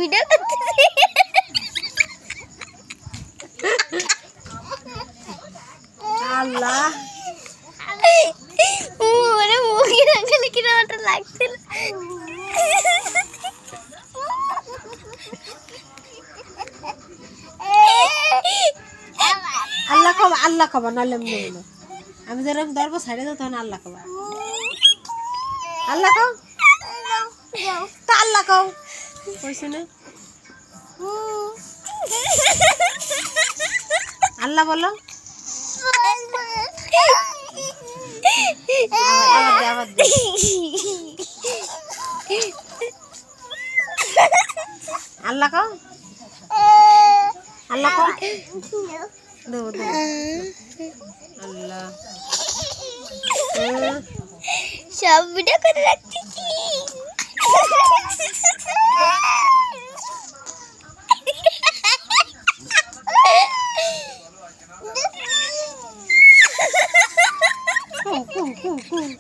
Video করতেছি। আল্লাহ ওরে মুখে রাখলে কি নাটা লাগছিল। আল্লাহ খাবা নাহলে আমি যেরকম ধরবো সাইডে যাও তখন আল্লাহ খাবা। আল্লাহ খাও তো আল্লাহ খাও কইছে না আল্লাহ বলো। আবার দে আল্লাহ খাও আল্লাহ খাও দেবো আল্লাহ সব ভিডিও করে রাখতেছি। Cool.